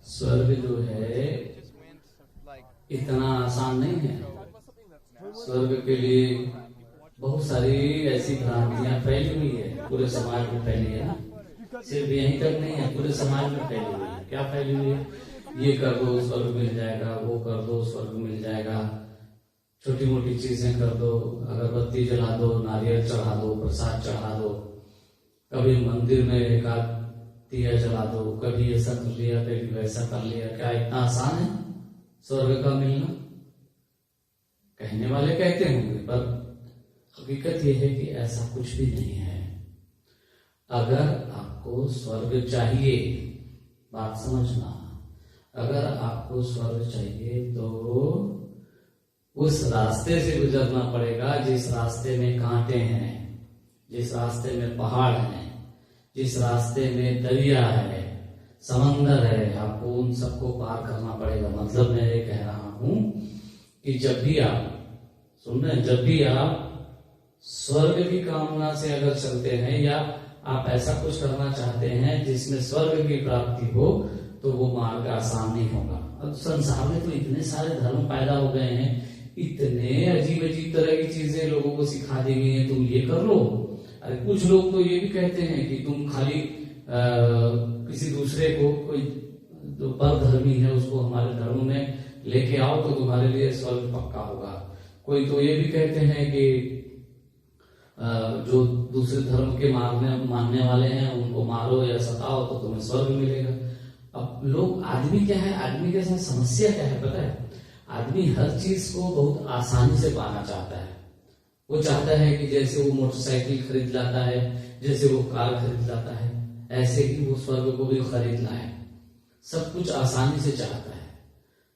स्वर्ग जो है इतना आसान नहीं है। स्वर्ग के लिए बहुत सारी ऐसी भ्रांतियां फैली हुई है, पूरे समाज में फैली है ना। सिर्फ यहीं तक नहीं है, पूरे समाज में फैली हुई है। क्या फैली हुई है? ये कर दो स्वर्ग मिल जाएगा, वो कर दो स्वर्ग मिल जाएगा, छोटी मोटी चीजें कर दो, अगरबत्ती जला दो, नारियल चढ़ा दो, प्रसाद चढ़ा दो, कभी मंदिर में एक आध दिया जला दो, कभी ऐसा कर लिया, कभी वैसा कर लिया। क्या इतना आसान है स्वर्ग का मिलना? कहने वाले कहते होंगे, पर हकीकत यह है कि ऐसा कुछ भी नहीं है। अगर आपको स्वर्ग चाहिए, बात समझना, अगर आपको स्वर्ग चाहिए तो उस रास्ते से गुजरना पड़ेगा जिस रास्ते में कांटे हैं, जिस रास्ते में पहाड़ हैं, जिस रास्ते में दरिया है, समंदर है। आपको उन सबको पार करना पड़ेगा। मतलब मैं ये कह रहा हूं कि जब भी आप सुन रहे हैं, जब भी आप स्वर्ग की कामना से अगर चलते हैं या आप ऐसा कुछ करना चाहते हैं जिसमें स्वर्ग की प्राप्ति हो, तो वो मार्ग आसान नहीं होगा। अब संसार में तो इतने सारे धर्म पैदा हो गए हैं, इतने अजीब अजीब तरह की चीजें लोगों को सिखा दी गई हैं, तुम ये कर लो। अरे कुछ लोग तो ये भी कहते हैं कि तुम खाली किसी दूसरे को, कोई जो पर धर्मी है उसको हमारे धर्म में लेके आओ तो तुम्हारे लिए स्वर्ग पक्का होगा। कोई तो ये भी कहते हैं कि जो दूसरे धर्म के मानने वाले हैं उनको मारो या सताओ तो तुम्हें स्वर्ग मिलेगा। अब लोग, आदमी क्या है, आदमी के साथ समस्या क्या है पता है? आदमी हर चीज को बहुत आसानी से पाना चाहता है। वो चाहता है कि जैसे वो मोटरसाइकिल खरीद लाता है, जैसे वो कार खरीद लाता है, ऐसे ही वो स्वर्ग को भी खरीदना है। सब कुछ आसानी से चाहता है।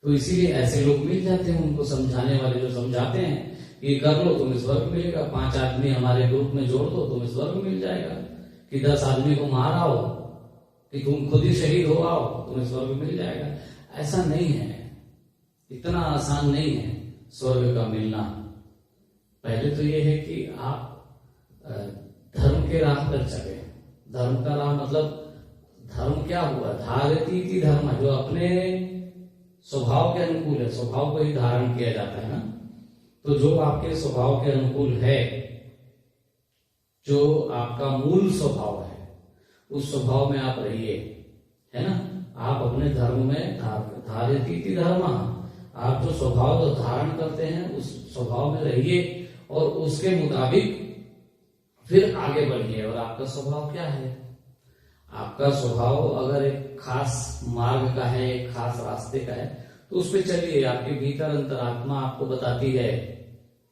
तो इसीलिए ऐसे लोग मिल जाते हैं, उनको समझाने वाले जो समझाते हैं कि कर लो तुम्हें स्वर्ग मिलेगा, 5 आदमी हमारे ग्रुप में जोड़ दो तुम्हें स्वर्ग मिल जाएगा, कि 10 आदमी को मार आओ, कि तुम खुद ही शहीद हो आओ तुम्हें स्वर्ग मिल जाएगा। ऐसा नहीं है, इतना आसान नहीं है स्वर्ग का मिलना। पहले तो ये है कि आप धर्म के राह पर चले। धर्म का राह मतलब, धर्म क्या हुआ? धारती थी धर्म, जो अपने स्वभाव के अनुकूल है। स्वभाव को ही धारण किया जाता है ना। तो जो आपके स्वभाव के अनुकूल है, जो आपका मूल स्वभाव है, उस स्वभाव में आप रहिए, है ना। आप अपने धर्म में धारती थी धर्म, आप जो स्वभाव धारण करते हैं उस स्वभाव में रहिए और उसके मुताबिक फिर आगे बढ़िए। और आपका स्वभाव क्या है? आपका स्वभाव अगर एक खास मार्ग का है, एक खास रास्ते का है, तो उस पर चलिए। आपके भीतर अंतरात्मा आपको बताती है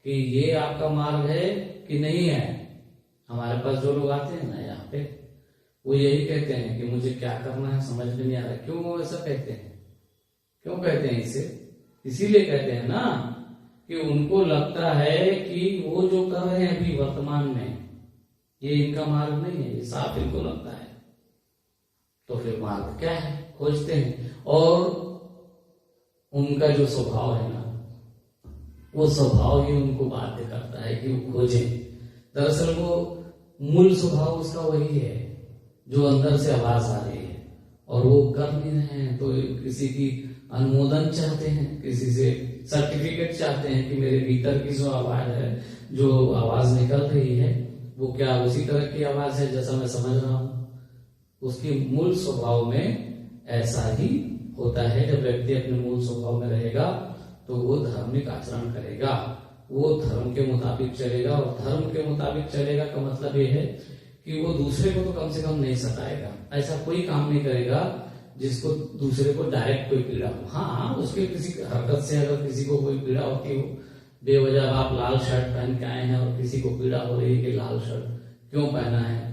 कि ये आपका मार्ग है कि नहीं है। हमारे पास जो लोग आते हैं ना यहाँ पे, वो यही कहते हैं कि मुझे क्या करना है समझ में नहीं आ रहा। क्यों वो ऐसा कहते हैं? क्यों कहते हैं इसे? इसीलिए कहते हैं ना कि उनको लगता है कि वो जो कर रहे हैं अभी वर्तमान में, ये इनका मार्ग नहीं है, ये साफ इनको लगता है। तो फिर मार्ग क्या है खोजते हैं। और उनका जो स्वभाव है ना, वो स्वभाव ही उनको बाध्य करता है कि वो खोजें। दरअसल वो मूल स्वभाव उसका वही है जो अंदर से आवाज आ रही है, और वो कर नहीं रहे हैं। तो किसी की अनुमोदन चाहते हैं, किसी से सर्टिफिकेट चाहते हैं कि मेरे भीतर की जो आवाज है, जो आवाज निकल रही है, वो क्या उसी तरह की आवाज है जैसा मैं समझ रहा हूं। उसकी मूल स्वभाव में ऐसा ही होता है। जब व्यक्ति अपने मूल स्वभाव में रहेगा तो वो धार्मिक आचरण करेगा, वो धर्म के मुताबिक चलेगा। और धर्म के मुताबिक चलेगा का मतलब ये है कि वो दूसरे को तो कम से कम नहीं सताएगा। ऐसा कोई काम नहीं करेगा जिसको दूसरे को डायरेक्ट कोई पीड़ा हो। हाँ, उसके किसी हरकत से अगर किसी को कोई पीड़ा होती हो, बेवजह आप लाल शर्ट पहन के आए हैं और किसी को पीड़ा हो रही है कि लाल शर्ट क्यों पहना है,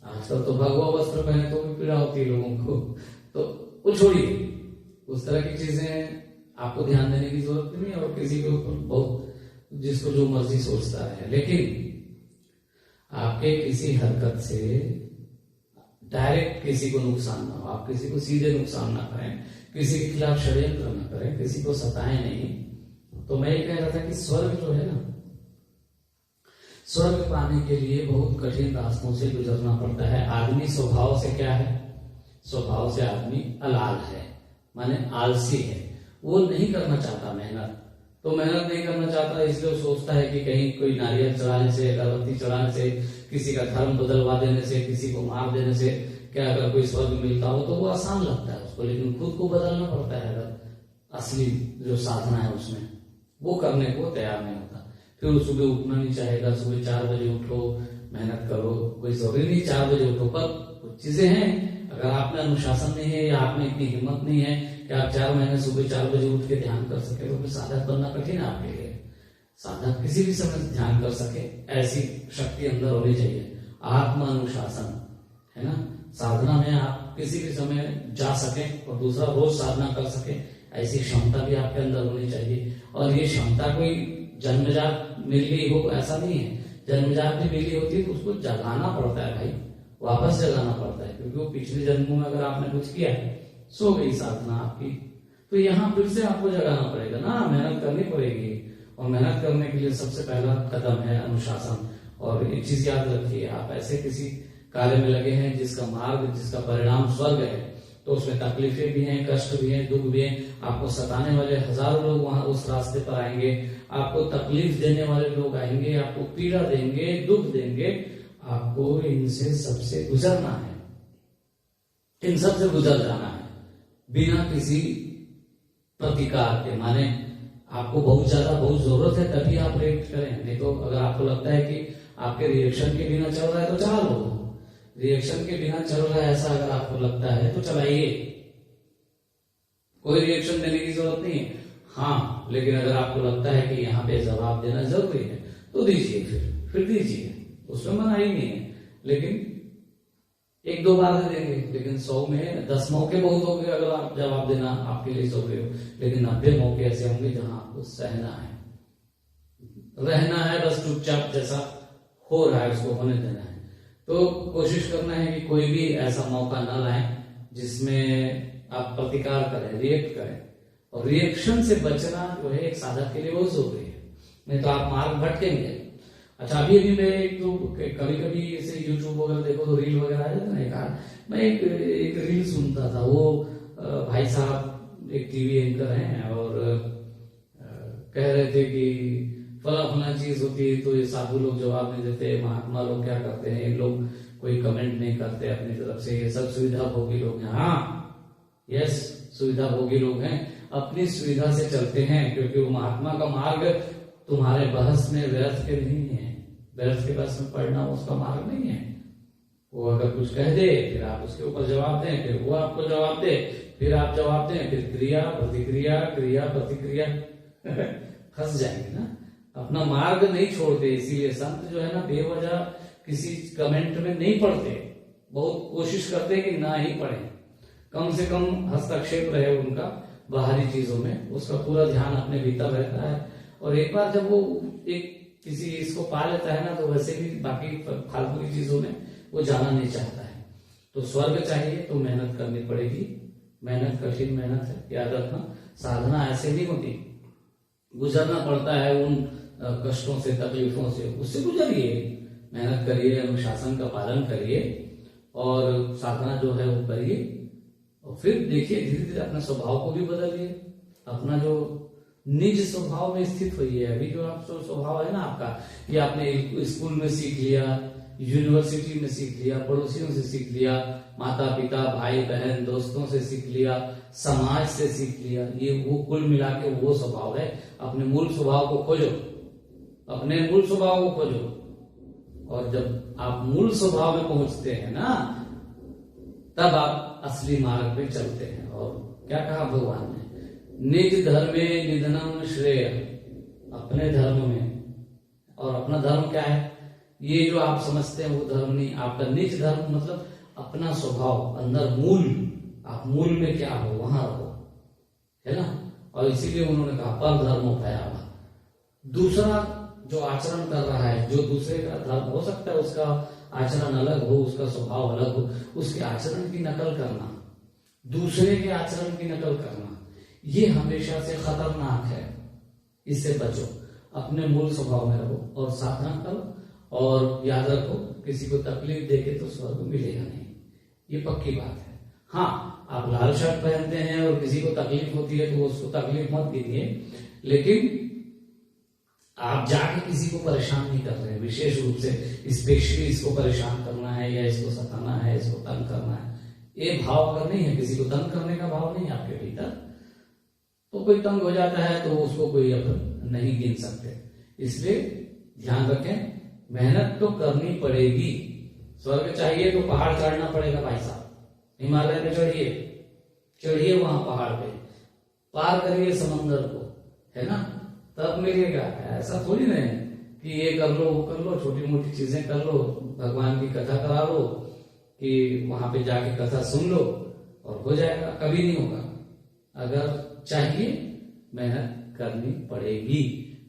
आजकल तो भगवा वस्त्र पहने तो भी पीड़ा होती है लोगों को, तो वो छोड़िए। उस तरह की चीजें आपको ध्यान देने की जरूरत नहीं है। और किसी के ऊपर बहुत, जिसको जो मर्जी सोचता है, लेकिन आपके किसी हरकत से डायरेक्ट किसी को नुकसान ना हो, आप किसी को सीधे नुकसान ना करें, किसी के खिलाफ षड्यंत्र ना करें, किसी को सताएं नहीं। तो मैं ये कह रहा था कि स्वर्ग जो है ना, स्वर्ग पाने के लिए बहुत कठिन रास्तों से गुजरना पड़ता है। आदमी स्वभाव से क्या है? स्वभाव से आदमी अलाल है, माने आलसी है, वो नहीं करना चाहता मेहनत। तो मेहनत नहीं करना चाहता इसलिए वो सोचता है कि कहीं कोई नारियल चढ़ाने से, अगरबत्ती चढ़ाने से, किसी का धर्म बदलवा देने से, किसी को मार देने से क्या अगर कोई स्वर्ग मिलता हो तो वो आसान लगता है उसको, लेकिन खुद को बदलना पड़ता है अगर असली जो साधना है उसमें, वो करने को तैयार नहीं होता। फिर वो सुबह उठना नहीं चाहेगा, सुबह 4 बजे उठो, मेहनत करो, कोई जरूरी नहीं 4 बजे उठो, पर कुछ चीजें हैं अगर आप में अनुशासन नहीं है या आप में इतनी हिम्मत नहीं है कि आप 4 महीने सुबह 4 बजे उठ के ध्यान कर सके, तो फिर साधक बनना कठिन है आपके लिए। साधक किसी भी समय ध्यान कर सके ऐसी शक्ति अंदर होनी चाहिए, आत्म अनुशासन, है ना। साधना में आप किसी भी समय जा सके और दूसरा रोज साधना कर सके, ऐसी क्षमता भी आपके अंदर होनी चाहिए। और ये क्षमता कोई जन्मजात मिल गई हो ऐसा नहीं है, जन्मजात भी मिली होती है तो उसको जगाना पड़ता है भाई, वापस जगाना पड़ता है, क्योंकि वो पिछले जन्मों में अगर आपने कुछ किया है, सो गई साधना आपकी, तो यहाँ फिर से आपको जगाना पड़ेगा ना, मेहनत करनी पड़ेगी। और मेहनत करने के लिए सबसे पहला कदम है अनुशासन। और एक चीज याद रखिए, आप ऐसे किसी कार्य में लगे हैं जिसका मार्ग, जिसका परिणाम स्वर्ग है, तो उसमें तकलीफें भी हैं, कष्ट भी हैं, दुख भी हैं, आपको सताने वाले हजारों लोग वहां उस रास्ते पर आएंगे, आपको तकलीफ देने वाले लोग आएंगे, आपको पीड़ा देंगे, दुख देंगे, आपको इनसे सबसे गुजरना है, इन सब से गुजर जाना है बिना किसी प्रतिकार के। माने आपको बहुत ज्यादा बहुत जरूरत है तभी आप रिएक्ट करें, नहीं तो अगर आपको लगता है कि आपके रिएक्शन के बिना चल रहा है तो चला लो, रिएक्शन के बिना चल रहा है ऐसा अगर आपको लगता है तो चलाइए, कोई रिएक्शन देने की जरूरत नहीं है। हाँ, लेकिन अगर आपको लगता है कि यहाँ पे जवाब देना जरूरी है तो दीजिए, फिर दीजिए, उसमें मना ही नहीं है। लेकिन 1-2 बार दे देंगे, लेकिन 100 में 10 मौके बहुत हो गए अगर आप जवाब देना आपके लिए जरूरी हो, लेकिन 90 मौके ऐसे होंगे जहां आपको सहना है, रहना है, बस चुपचाप जैसा हो रहा है उसको होने देना है। तो कोशिश करना है कि कोई भी ऐसा मौका न लाए जिसमें आप प्रतिकार करें, रिएक्ट करें। और रिएक्शन से बचना जो है एक साधक के लिए बहुत जरूरी है, नहीं तो आप मार्ग भटकेंगे। अच्छा, अभी मैं एक तो कभी कभी ऐसे यूट्यूब वगैरह देखो तो रील वगैरह आ जाता है ना, मैं एक रील सुनता था, वो भाई साहब एक टीवी एंकर हैं और कह रहे थे कि फला चीज होती है तो ये साधु लोग जवाब नहीं देते, महात्मा लोग क्या करते हैं, ये लोग कोई कमेंट नहीं करते अपनी तरफ से, ये सब सुविधा भोगी लोग हैं। हाँ, यस, सुविधा भोगी लोग हैं, अपनी सुविधा से चलते हैं, क्योंकि वो महात्मा का मार्ग तुम्हारे बहस में व्यर्थ के नहीं है, व्यर्थ के बहस में पढ़ना उसका मार्ग नहीं है। वो अगर कुछ कह दे फिर आप उसके ऊपर जवाब दें, फिर वो आपको जवाब दे, फिर आप जवाब दें, फिर क्रिया प्रतिक्रिया, क्रिया प्रतिक्रिया फंस जाएंगे ना, अपना मार्ग नहीं छोड़ते। इसीलिए संत जो है ना बेवजह किसी कमेंट में नहीं पढ़ते, बहुत कोशिश करते कि ना ही पढ़े, कम से कम हस्तक्षेप रहे उनका बाहरी चीजों में, उसका पूरा ध्यान अपने भीतर रहता है। और एक बार जब वो एक किसी इसको पा लेता है ना, तो वैसे भी बाकी फालतू की चीजों में वो जाना नहीं चाहता है। तो स्वर्ग चाहिए तो मेहनत करनी पड़ेगी, मेहनत कठिन मेहनत है, याद रखना। साधना ऐसे नहीं होती, गुजरना पड़ता है उन कष्टों से, तकलीफों से, उससे गुजरिए, मेहनत करिए, अनुशासन का पालन करिए और साधना जो है वो करिए। और फिर देखिए धीरे धीरे अपने स्वभाव को भी बदलिए, अपना जो निज स्वभाव में स्थित होइए। अभी जो आप स्वभाव है ना आपका, ये आपने स्कूल में सीख लिया, यूनिवर्सिटी में सीख लिया, पड़ोसियों से सीख लिया, माता पिता भाई बहन दोस्तों से सीख लिया, समाज से सीख लिया, ये वो कुल मिला के वो स्वभाव है। अपने मूल स्वभाव को खोजो, अपने मूल स्वभाव को खोजो। और जब आप मूल स्वभाव में पहुंचते हैं ना, तब आप असली मार्ग पे चलते हैं। और क्या कहा भगवान ने, निज धर्मे निधनम श्रेय, अपने धर्म में। और अपना धर्म क्या है, ये जो आप समझते हैं वो धर्म नहीं, आपका निज धर्म मतलब अपना स्वभाव, अंदर मूल, आप मूल में क्या हो वहां रहो, है ना। और इसीलिए उन्होंने कहा पर धर्मो भयावह, दूसरा जो आचरण कर रहा है, जो दूसरे का धर्म हो सकता है उसका आचरण अलग हो, उसका स्वभाव अलग हो, उसके आचरण की नकल करना, दूसरे के आचरण की नकल करना, ये हमेशा से खतरनाक है। इससे बचो, अपने मूल स्वभाव में रहो और साधना करो। और याद रखो, किसी को तकलीफ देके तो स्वर्ग मिलेगा नहीं, ये पक्की बात है। हाँ, आप लाल शर्ट पहनते हैं और किसी को तकलीफ होती है तो उसको तकलीफ मत दीजिए, लेकिन आप जाके किसी को परेशान नहीं कर रहे हैं विशेष रूप से, स्पेशली इसको परेशान करना है या इसको सताना है, इसको तंग करना है, ये भाव अगर नहीं है, किसी को तंग करने का भाव नहीं है आपके भीतर, तो कोई तंग हो जाता है तो उसको कोई अब नहीं गिन सकते। इसलिए ध्यान रखें, मेहनत तो करनी पड़ेगी। स्वर्ग चाहिए तो पहाड़ चढ़ना पड़ेगा भाई साहब, हिमालय पे चढ़िए वहां पहाड़ पे, पार करिए समंदर को, है ना, तब मिलेगा। ऐसा थोड़ी नहीं कि ये कर लो वो कर लो, छोटी मोटी चीजें कर लो, भगवान की कथा करा लो कि वहां पे जाके कथा सुन लो और हो जाएगा, कभी नहीं होगा। अगर चाहिए मेहनत करनी पड़ेगी,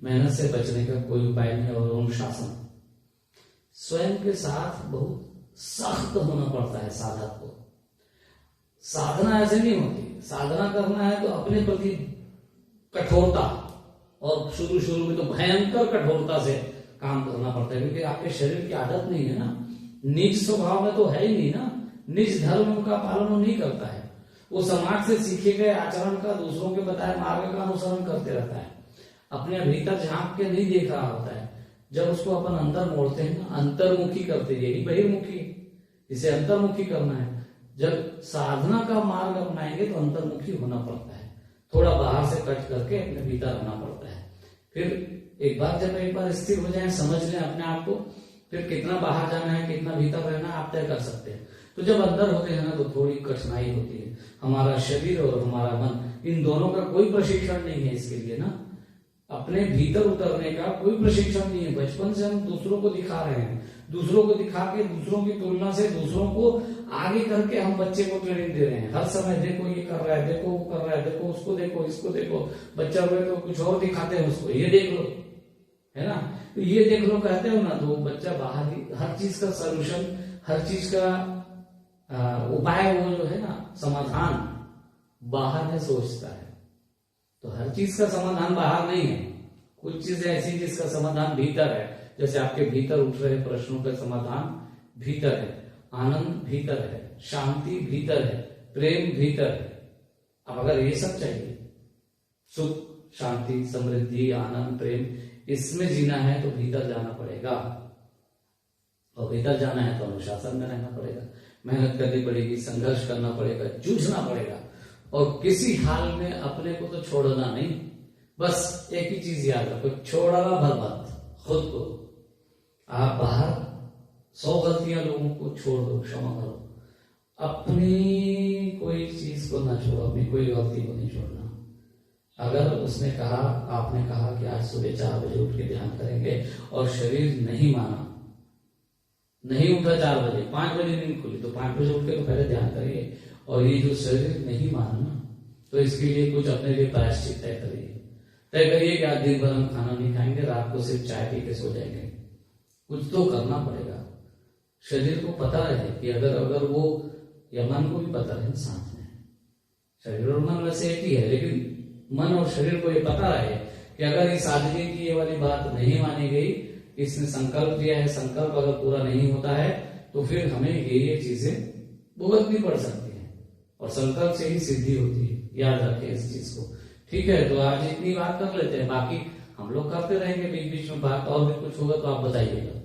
मेहनत से बचने का कोई उपाय नहीं। और अनुशासन स्वयं के साथ बहुत सख्त होना पड़ता है साधक को। साधना ऐसे नहीं होती, साधना करना है तो अपने प्रति कठोरता, और शुरू में तो भयंकर कठोरता से काम करना पड़ता है, क्योंकि आपके शरीर की आदत नहीं है ना, निज स्वभाव में तो है ही नहीं ना, निज धर्म का पालन वो नहीं करता है, वो समाज से सीखे गए आचरण का, दूसरों के बताए मार्ग का अनुसरण करते रहता है, अपने भीतर झांक के नहीं देख रहा होता है। जब उसको अपन अंदर मोड़ते हैं ना, अंतर्मुखी करते, यही बहिर्मुखी, इसे अंतर्मुखी करना है। जब साधना का मार्ग अपनाएंगे तो अंतर्मुखी होना पड़ता है, थोड़ा बाहर से कट करके अपने भीतर आना पड़ता है। फिर एक बार स्थिर हो जाए, समझ लें अपने आप को, फिर कितना बाहर जाना है कितना भीतर रहना है आप तय कर सकते हैं। तो जब अंदर होते हैं ना तो थोड़ी कठिनाई होती है। हमारा शरीर और हमारा मन, इन दोनों का कोई प्रशिक्षण नहीं है इसके लिए ना, अपने भीतर उतरने का कोई प्रशिक्षण नहीं है। बचपन से हम दूसरों को दिखा रहे हैं, दूसरों को दिखा के, दूसरों की तुलना से दूसरों को आगे करके हम बच्चे को ट्रेनिंग दे रहे हैं। हर समय देखो ये कर रहा है, देखो वो कर रहा है, देखो उसको देखो, इसको देखो। बच्चा हुए तो कुछ और दिखाते हैं उसको, ये देख लो, है ना, तो ये देख लो कहते हो ना, तो बच्चा बाहर ही हर चीज का सोल्यूशन, हर चीज का उपाय, वो जो है ना समाधान बाहर में सोचता है। तो हर चीज का समाधान बाहर नहीं है, कुछ चीजें ऐसी जिसका समाधान भीतर है। जैसे आपके भीतर उठ रहे प्रश्नों का समाधान भीतर है, आनंद भीतर है, शांति भीतर है, प्रेम भीतर है। अब अगर ये सब चाहिए, सुख शांति समृद्धि आनंद प्रेम, इसमें जीना है तो भीतर जाना पड़ेगा, और भीतर जाना है तो अनुशासन में रहना पड़ेगा, मेहनत करनी पड़ेगी, संघर्ष करना पड़ेगा, जूझना पड़ेगा, और किसी हाल में अपने को तो छोड़ना नहीं। बस एक ही चीज याद रखो, छोड़ना भर मत खुद को। आप बाहर 100 गलतियां लोगों को छोड़ दो, क्षमा करो, अपनी कोई चीज को ना छोड़ो, अपनी कोई गलती को नहीं छोड़ना। अगर उसने कहा, आपने कहा कि आज सुबह 4 बजे उठ के ध्यान करेंगे, और शरीर नहीं माना, नहीं उठा 4 बजे, 5 बजे नींद खुली, तो 5 बजे उठ के तो पहले ध्यान करिए। और ये जो शरीर नहीं माना ना, तो इसके लिए कुछ अपने लिए प्रायश्चित तय करिए कि आज दिन भर हम खाना नहीं खाएंगे, रात को सिर्फ चाय पी के सो जाएंगे। कुछ तो करना पड़ेगा। शरीर को पता रहे कि अगर वो, या मन को भी पता रहे साथ में, शरीर और मन वैसे एक ही है, लेकिन मन और शरीर को ये पता रहे कि अगर इस आदमी की ये वाली बात नहीं मानी गई, इसने संकल्प दिया है, संकल्प अगर पूरा नहीं होता है तो फिर हमें ये चीजें भुगतनी पड़ सकती है, और संकल्प से ही सिद्धि होती है। याद रखें इस चीज को, ठीक है। तो आज इतनी बात कर लेते हैं, बाकी हम लोग करते रहेंगे बीच बीच में बात, और भी कुछ होगा तो आप बताइएगा।